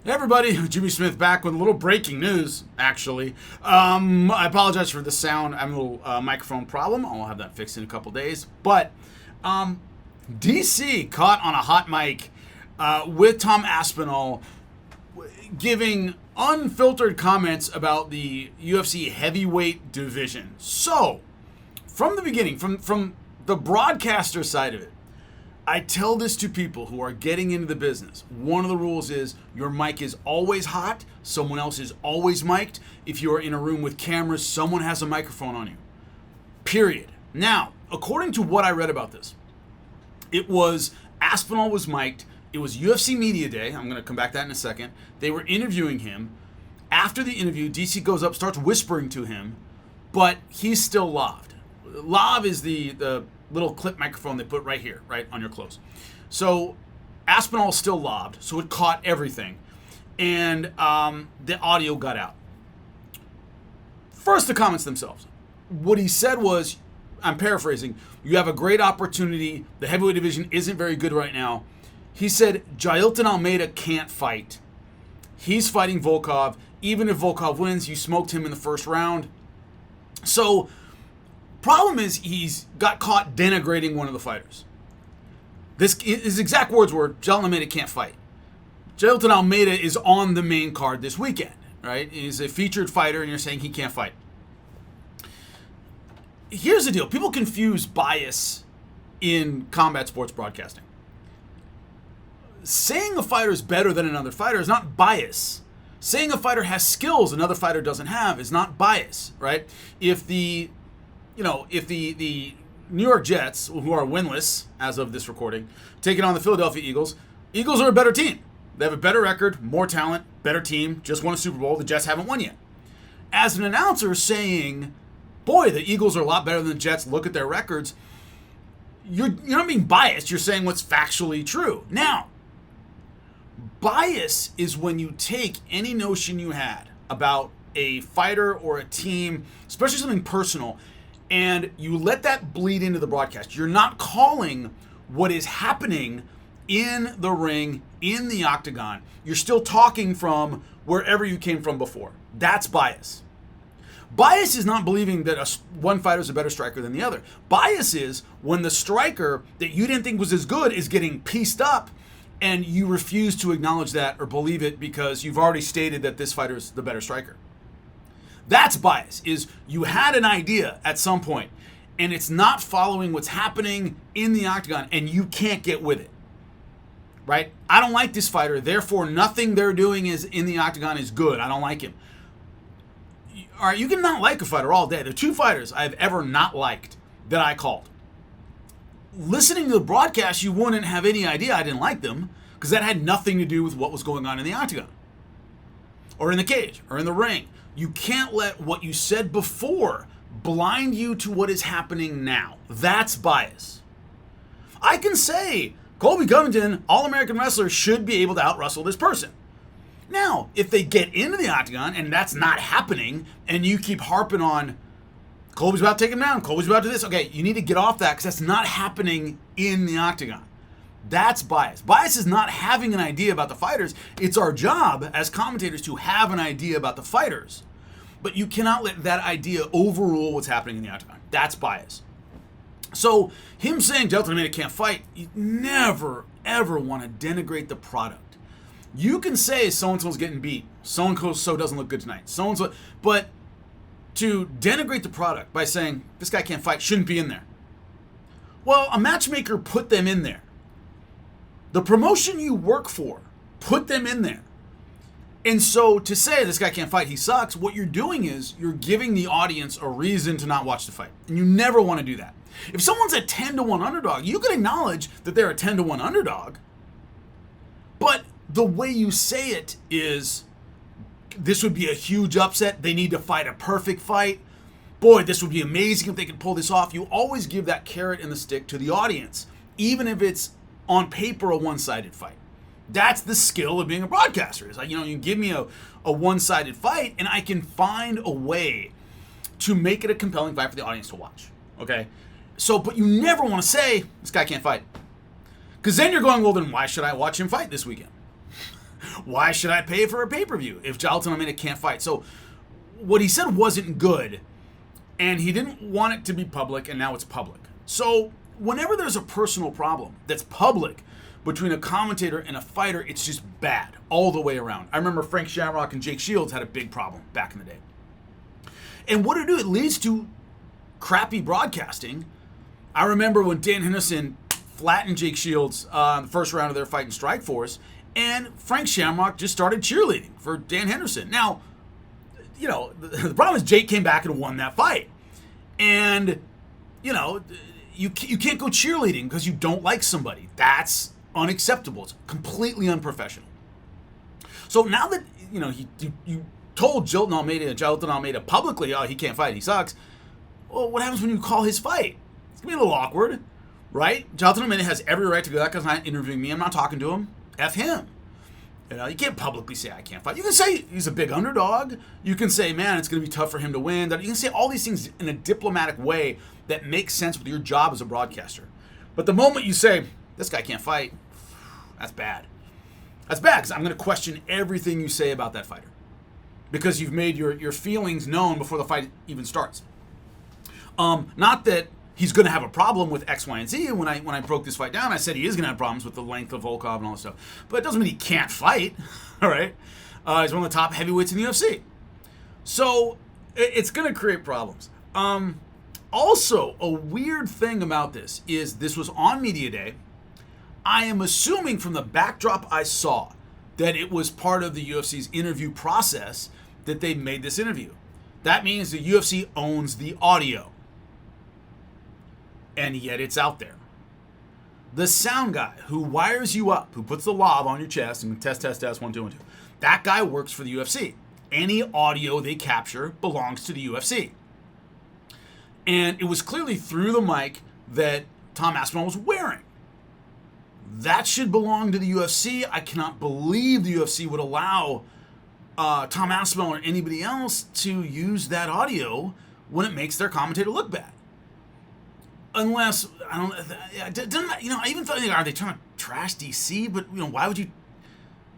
Hey everybody, Jimmy Smith back with a little breaking news, actually. I apologize for the sound. I have a little microphone problem. I'll have that fixed in a couple days. But DC caught on a hot mic with Tom Aspinall giving unfiltered comments about the UFC heavyweight division. So, from the beginning, from the broadcaster side of it, I tell this to people who are getting into the business. One of the rules is your mic is always hot. Someone else is always mic'd. If you are in a room with cameras, someone has a microphone on you. Period. Now, according to what I read about this, it was Aspinall was mic'd. It was UFC Media Day. I'm going to come back to that in a second. They were interviewing him. After the interview, DC goes up, starts whispering to him, but he's still laved. Lav is the little clip microphone they put right here, right on your clothes. So Aspinall's still lobbed, so it caught everything. And the audio got out. First, the comments themselves. What he said was, I'm paraphrasing, you have a great opportunity. The heavyweight division isn't very good right now. He said, Jailton Almeida can't fight. He's fighting Volkov. Even if Volkov wins, you smoked him in the first round. So, problem is he's got caught denigrating one of the fighters. His exact words were, Jailton Almeida can't fight. Jailton Almeida is on the main card this weekend, right? He's a featured fighter, and you're saying he can't fight. Here's the deal. People confuse bias in combat sports broadcasting. Saying a fighter is better than another fighter is not bias. Saying a fighter has skills another fighter doesn't have is not bias, right? If the New York Jets, who are winless as of this recording, taking on the Philadelphia Eagles, Eagles are a better team. They have a better record, more talent, better team, just won a Super Bowl. The Jets haven't won yet. As an announcer saying, boy, the Eagles are a lot better than the Jets, look at their records, you're not being biased, you're saying what's factually true. Now, bias is when you take any notion you had about a fighter or a team, especially something personal, and you let that bleed into the broadcast. You're not calling what is happening in the ring, in the octagon. You're still talking from wherever you came from before. That's bias. Bias is not believing that one fighter is a better striker than the other. Bias is when the striker that you didn't think was as good is getting pieced up and you refuse to acknowledge that or believe it because you've already stated that this fighter is the better striker. That's bias, is you had an idea at some point and it's not following what's happening in the octagon and you can't get with it, right? I don't like this fighter, therefore nothing they're doing is in the octagon is good. I don't like him. All right, you can not like a fighter all day. There are two fighters I've ever not liked that I called. Listening to the broadcast, you wouldn't have any idea I didn't like them because that had nothing to do with what was going on in the octagon or in the cage or in the ring. You can't let what you said before blind you to what is happening now. That's bias. I can say Colby Covington, All-American wrestler, should be able to out-wrestle this person. Now, if they get into the octagon and that's not happening and you keep harping on Colby's about to take him down, Colby's about to do this, okay, you need to get off that because that's not happening in the octagon. That's bias. Bias is not having an idea about the fighters. It's our job as commentators to have an idea about the fighters. But you cannot let that idea overrule what's happening in the octagon. That's bias. So him saying Jailton Almeida can't fight, you never, ever want to denigrate the product. You can say so-and-so's getting beat, so-and-so doesn't look good tonight, so-and-so, but to denigrate the product by saying this guy can't fight, shouldn't be in there. Well, a matchmaker put them in there. The promotion you work for put them in there. And so to say this guy can't fight, he sucks, what you're doing is you're giving the audience a reason to not watch the fight. And you never want to do that. If someone's a 10-1 underdog, you can acknowledge that they're a 10-1 underdog. But the way you say it is, this would be a huge upset. They need to fight a perfect fight. Boy, this would be amazing if they could pull this off. You always give that carrot and the stick to the audience, even if it's on paper a one-sided fight. That's the skill of being a broadcaster. It's like, you give me a one-sided fight and I can find a way to make it a compelling fight for the audience to watch. Okay? So, but you never want to say, this guy can't fight. Because then you're going, well, then why should I watch him fight this weekend? Why should I pay for a pay-per-view if Jailton Almeida can't fight? So what he said wasn't good, and he didn't want it to be public, and now it's public. So whenever there's a personal problem that's public between a commentator and a fighter, it's just bad all the way around. I remember Frank Shamrock and Jake Shields had a big problem back in the day. And what it do? It leads to crappy broadcasting. I remember when Dan Henderson flattened Jake Shields in the first round of their fight in Strikeforce, and Frank Shamrock just started cheerleading for Dan Henderson. Now, you know, the problem is Jake came back and won that fight. And, you know, you can't go cheerleading because you don't like somebody. That's unacceptable. It's completely unprofessional. So now that, you know, you told Jailton Almeida publicly, oh, he can't fight, he sucks. Well, what happens when you call his fight? It's going to be a little awkward, right? Jailton Almeida has every right to go, that guy's not interviewing me, I'm not talking to him. F him. You know, you can't publicly say I can't fight. You can say he's a big underdog. You can say, man, it's going to be tough for him to win. You can say all these things in a diplomatic way that makes sense with your job as a broadcaster. But the moment you say, this guy can't fight, that's bad. That's bad because I'm going to question everything you say about that fighter. Because you've made your feelings known before the fight even starts. Not that he's going to have a problem with X, Y, and Z. And when I broke this fight down, I said he is going to have problems with the length of Volkov and all this stuff. But it doesn't mean he can't fight, all right? He's one of the top heavyweights in the UFC. So it's going to create problems. Also, a weird thing about this is this was on Media Day. I am assuming from the backdrop I saw that it was part of the UFC's interview process that they made this interview. That means the UFC owns the audio. And yet it's out there. The sound guy who wires you up, who puts the lav on your chest and test, 1, 2, 1, 2, that guy works for the UFC. Any audio they capture belongs to the UFC. And it was clearly through the mic that Tom Aspinall was wearing. That should belong to the UFC. I cannot believe the UFC would allow Tom Aspinall or anybody else to use that audio when it makes their commentator look bad. Unless, I don't, you know, I even thought, are they trying to trash DC? But, you know, why would you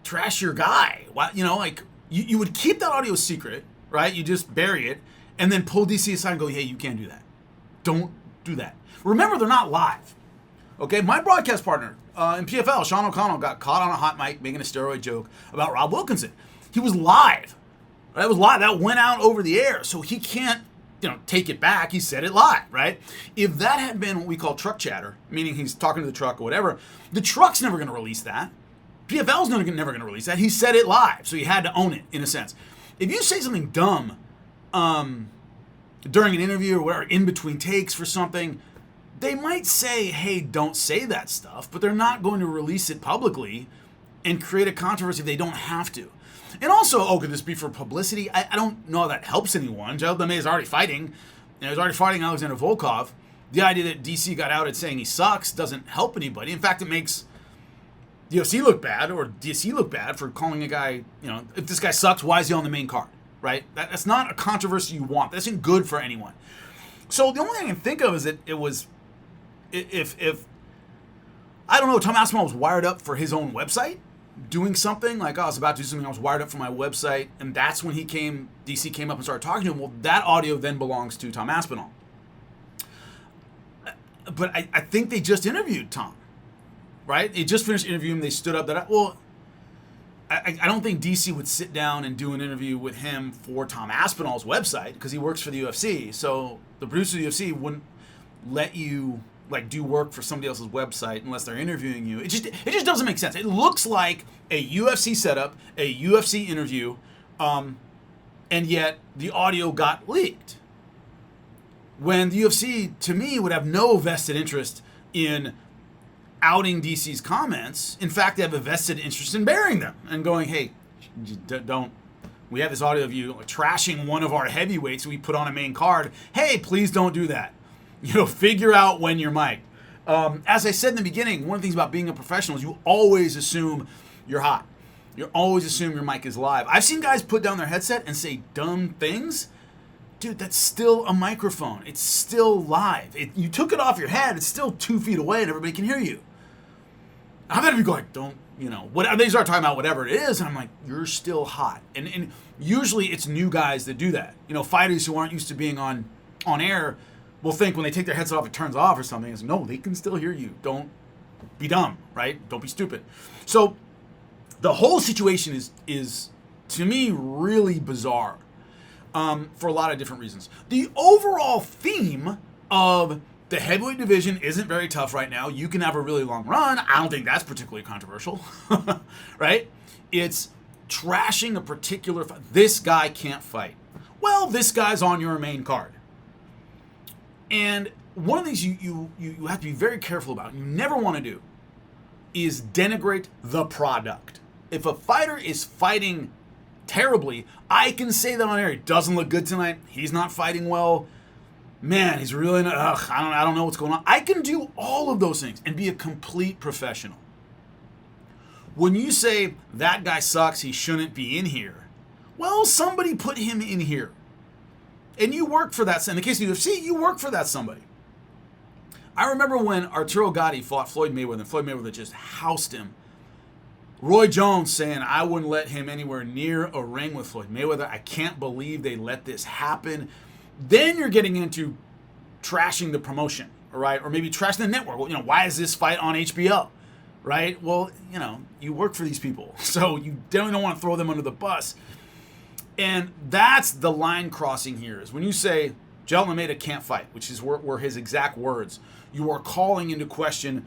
trash your guy? Why, you know, like, you would keep that audio secret, right? You just bury it, and then pull DC aside and go, hey, you can't do that. Don't do that. Remember, they're not live. Okay, my broadcast partner in PFL, Sean O'Connell, got caught on a hot mic making a steroid joke about Rob Wilkinson. He was live. That was live. That went out over the air, so he can't, you know, take it back. He said it live, right? If that had been what we call truck chatter, meaning he's talking to the truck or whatever, the truck's never going to release that. PFL's never going to release that. He said it live, so he had to own it in a sense. If you say something dumb during an interview or whatever, in between takes for something, they might say, hey, don't say that stuff, but they're not going to release it publicly and create a controversy if they don't have to. And also, could this be for publicity? I don't know how that helps anyone. Jailton Almeida is already fighting. You know, he's already fighting Alexander Volkov. The idea that DC got outed saying he sucks doesn't help anybody. In fact, it makes the UFC look bad or DC look bad for calling a guy, you know, if this guy sucks, why is he on the main card, right? That's not a controversy you want. That isn't good for anyone. So the only thing I can think of is that it was, if I don't know, Tom Aspinall was wired up for his own website, doing something like, I was about to do something, I was wired up for my website, and that's when DC came up and started talking to him. Well, that audio then belongs to Tom Aspinall. But I think they just interviewed Tom, right? They just finished interviewing him, they stood up. I don't think DC would sit down and do an interview with him for Tom Aspinall's website, because he works for the UFC, so the producer of the UFC wouldn't let you do work for somebody else's website unless they're interviewing you. It just doesn't make sense. It looks like a UFC setup, a UFC interview, and yet the audio got leaked. When the UFC, to me, would have no vested interest in outing DC's comments. In fact, they have a vested interest in burying them and going, hey, don't. We have this audio of you trashing one of our heavyweights we put on a main card. Hey, please don't do that. You know, figure out when you're mic'd. As I said in the beginning, one of the things about being a professional is you always assume you're hot. You always assume your mic is live. I've seen guys put down their headset and say dumb things. Dude, that's still a microphone. It's still live. You took it off your head. It's still 2 feet away and everybody can hear you. I've had people go like, don't, what they start talking about whatever it is, and I'm like, you're still hot. And usually it's new guys that do that. Fighters who aren't used to being on air will think when they take their headset off, it turns off or something. It's no, they can still hear you. Don't be dumb, right? Don't be stupid. So the whole situation is to me really bizarre for a lot of different reasons. The overall theme of the heavyweight division isn't very tough right now. You can have a really long run. I don't think that's particularly controversial, right? It's trashing a particular fight. This guy can't fight. Well, this guy's on your main card. And one of the things you have to be very careful about, you never want to do, is denigrate the product. If a fighter is fighting terribly, I can say that on air. He doesn't look good tonight. He's not fighting well. Man, he's really not, I don't know what's going on. I can do all of those things and be a complete professional. When you say that guy sucks, he shouldn't be in here, well, somebody put him in here. And you work for that. In the case of UFC, you work for that somebody. I remember when Arturo Gatti fought Floyd Mayweather, and Floyd Mayweather just housed him. Roy Jones saying, I wouldn't let him anywhere near a ring with Floyd Mayweather. I can't believe they let this happen. Then you're getting into trashing the promotion, right? Or maybe trashing the network. Well, why is this fight on HBO, right? Well, you work for these people, so you definitely don't want to throw them under the bus. And that's the line crossing here, is when you say, Jailton Almeida can't fight, which is were his exact words, you are calling into question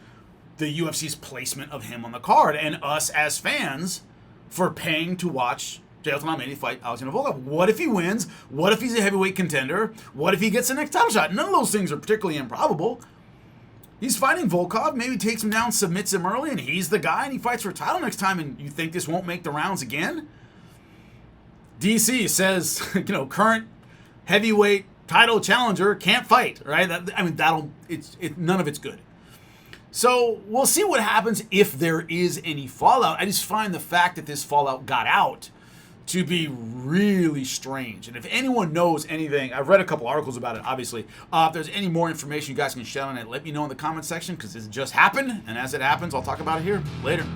the UFC's placement of him on the card and us as fans for paying to watch Jailton Almeida fight Alexander Volkov. What if he wins? What if he's a heavyweight contender? What if he gets the next title shot? None of those things are particularly improbable. He's fighting Volkov, maybe takes him down, submits him early, and he's the guy, and he fights for a title next time, and you think this won't make the rounds again? DC says, current heavyweight title challenger can't fight, right? None of it's good. So we'll see what happens if there is any fallout. I just find the fact that this fallout got out to be really strange. And if anyone knows anything, I've read a couple articles about it, obviously. If there's any more information you guys can share on it, let me know in the comment section, because this just happened. And as it happens, I'll talk about it here later.